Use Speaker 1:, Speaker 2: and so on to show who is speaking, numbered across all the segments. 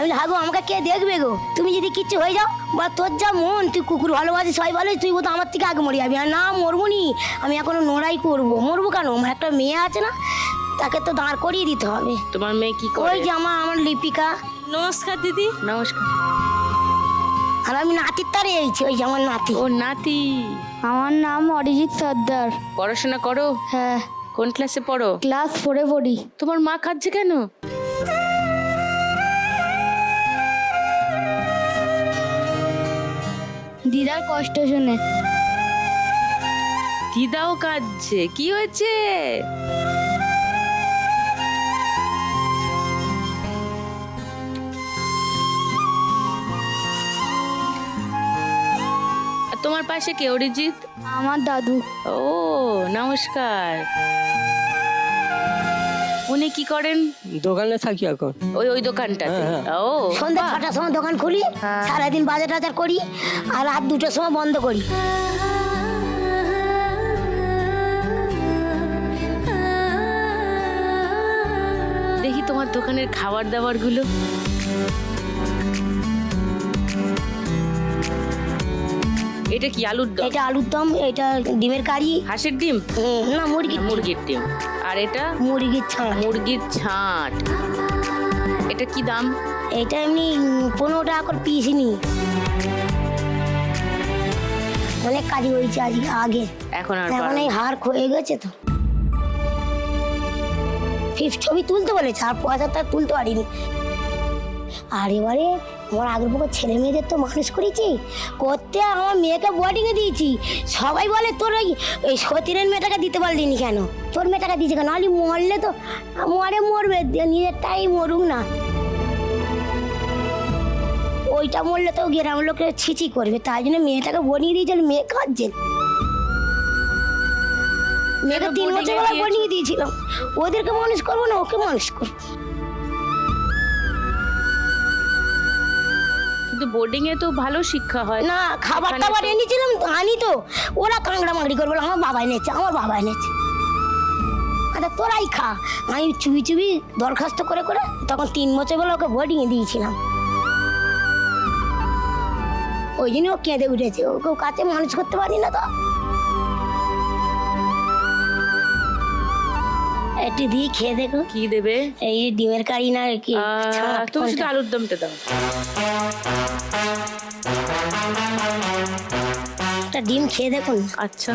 Speaker 1: আমি হাগো আমাকে কে দেখবে গো? তুমি যদি কিচ্ছু হয়ে যাও বা তোর যা মন, তুই কুকুর ভালোবাসিস সবাই ভালো, তুই বোধ আমার থেকে আগে মরে যাবি। আর না মরবো নি, আমি এখনো লড়াই করবো। মরবো কেন? আমার একটা মেয়ে আছে না, তাকে তো দাঁড় করিয়ে দিতে হবে।
Speaker 2: তোমার মেয়ে কি করে?
Speaker 1: ওই যে আমার লিপিকা।
Speaker 3: নমস্কার দিদি।
Speaker 2: নমস্কার।
Speaker 1: আর আমি নাতির তারে এইছি, ওই যে আমার নাতি।
Speaker 2: ও নাতি।
Speaker 4: আমার নাম অরিজিৎ সর্দার।
Speaker 2: পড়াশোনা করো?
Speaker 4: হ্যাঁ,
Speaker 2: কোন ক্লাসে পড়ো?
Speaker 4: ক্লাস 4-এ পড়ি।
Speaker 2: তোমার মা কাঁদছে কেন?
Speaker 4: দিদার কষ্ট শুনে।
Speaker 2: দিদাও কাঁদছে, কি হয়েছে? আর তোমার পাশে কে? অরিজিৎ?
Speaker 4: আমার দাদু।
Speaker 2: ও নমস্কার। উনি কি করেন?
Speaker 5: দোকানে থাকি এখন।
Speaker 2: ওই দোকানটাতে? ও
Speaker 1: সন্ধ্যা 6টার সময় দোকান খুলি, সারাদিন বাজার টাজার করি, আর রাত 2টার সময় বন্ধ করি।
Speaker 2: দেখি তোমার দোকানের খাবার দাবার গুলো। এটা কি আলুর দম?
Speaker 1: এটা আলুর দম, এটা ডিমের কারি।
Speaker 2: হাঁসের ডিম?
Speaker 1: না,
Speaker 2: মুরগির ডিম। আর এটা?
Speaker 1: মুরগির ছাঁচ।
Speaker 2: মুরগির ছাঁট। এটা কি দাম?
Speaker 1: এটা এমনি 15 টাকা করে পিস নি। অনেক কাজ হয়েছে আগে,
Speaker 2: এখন আর
Speaker 1: এখন এই হার ক্ষয়ে গেছে তো। ছবি তুলতে বলেছে, আর পয়সা তার তুলতে পারিনি। আর এবারে আমার আগের পক্ষে ছেলে মেয়েদের তো মানুষ করেছি করতে, আমার মেয়েকে বোর্ডিংয়ে দিয়েছি। সবাই বলে তোর ওই সতীনের মেয়েটাকে দিতে পারলি নি কেন, তোর মেয়েটাকে দিয়েছে কেন? নাহলে মরলে তো মরবে, নিজেরটাই মরুক না। ওইটা মরলে তো গ্রাম লোকের ছিচি করবে, তাই জন্য মেয়েটাকে বোর্ডিংয়ে দিয়েছিল। মেয়ে কাঁদছে, মেয়েকে 3 বছর বেলা বোর্ডিংয়ে দিয়েছিলাম। ওদেরকে মানুষ করবো না, ওকে মানুষ করবো।
Speaker 2: কিন্তু বোর্ডিং এ তো ভালো শিক্ষা হয়
Speaker 1: না, খাবার টাবার এনেছিলাম আনি তো, ওরা কাংড়া মাংড়ি করে বলে আমার বাবা এনেছে, আমার বাবা এনেছে। আচ্ছা তোরাই খা। আমি চুবি চুবি দরখাস্ত করে করে তখন 3 বছর বেলা ওকে বোর্ডিংয়ে দিয়েছিলাম। ওই জন্য ও কেঁদে উঠেছে, ওকে কাছে মানুষ করতে পারি না তো। একটু দিয়ে খেয়ে দেখো।
Speaker 2: কি দেবে?
Speaker 1: এই ডিমের কারি না কি?
Speaker 2: তুমি শুধু আলুর দমটা দাও।
Speaker 1: একটা ডিম খেয়ে দেখুন।
Speaker 2: আচ্ছা।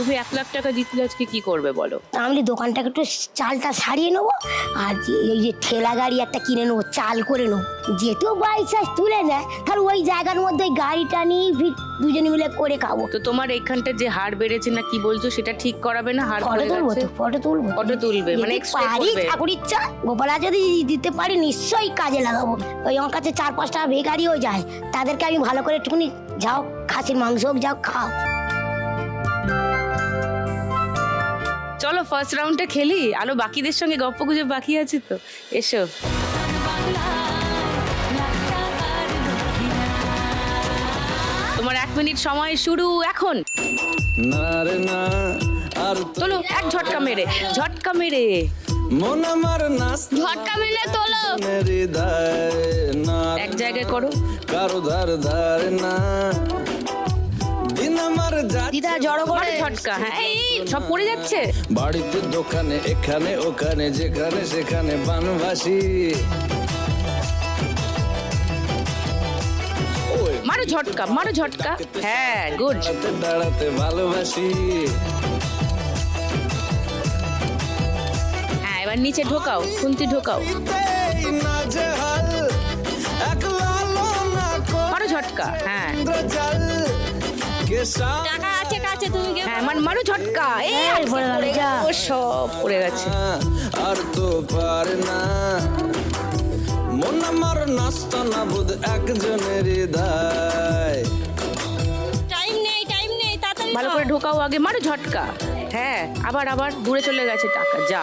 Speaker 2: তুমি 1 লাখ টাকা জিতলে আজকে কি করবে বলো?
Speaker 1: আমি দোকানটাকে একটু চালটা সারিয়ে নেবো, আর এই যে ঠেলা গাড়ি একটা কিনে নেবো, চাল করে নেবো। যেতেও বাই চান্স তুলে নেয়, তাহলে ওই জায়গার মধ্যে ওই গাড়িটা নিয়ে দুজনে মিলে করে খাবো।
Speaker 2: তো তোমার এইখানটা যে হাড় বেড়েছে না কি বলছো, সেটা ঠিক করাবে না? হাড়
Speaker 1: ফটো তুলবো তো, ফটো তুলবো।
Speaker 2: ফটো তুলবে মানে
Speaker 1: ঠাকুর ইচ্ছা গোপালা যদি দিতে পারি নিশ্চয়ই কাজে লাগাবো। ওই আমার কাছে 4-5টা বেকারিও যায়, তাদেরকে আমি ভালো করে একটুখানি যাও খাসির মাংস হোক যাও খাও।
Speaker 2: চলো ফার্স্ট রাউন্ডটা খেলি, আরো বাকিদের সঙ্গে গপ্প গুজব বাকি আছে তো। এসো। তোমার 1 মিনিট সময় শুরু এখন। চলো এক ঝটকা মেরে
Speaker 6: মন আমার নাচ
Speaker 4: ঝটকা মেরে তোলো।
Speaker 2: এক জায়গায় করো।
Speaker 6: কারো ধার না দিন আমার
Speaker 4: দিদা জড়ো করে
Speaker 2: মারো ঝটকা। হ্যাঁ এই সব পড়ে যাচ্ছে।
Speaker 6: বাড়িতে দোকানে এখানে ওখানে যেখানে সেখানে বানবাসী।
Speaker 2: মারো ঝটকা। হ্যাঁ গুড।
Speaker 6: দাঁড়াতে ভালোবাসি।
Speaker 2: হ্যাঁ এবার নিচে ঢোকাও, খুন্তি ঢোকাও। মারো ঝটকা। হ্যাঁ
Speaker 3: টাকা আছে কাছে, তুমি
Speaker 2: হ্যাঁ মারো ঝটকা। এই আর পড়ে গেল, সব পড়ে গেছে।
Speaker 6: আর তো পারে না মন আমার নাস্তা না বুধ একজনের হৃদয়।
Speaker 2: ভালো করে ঢোকাও আগে, মারো ঝটকা। হ্যাঁ, আবার আবার দূরে চলে গেছে টাকা, যা।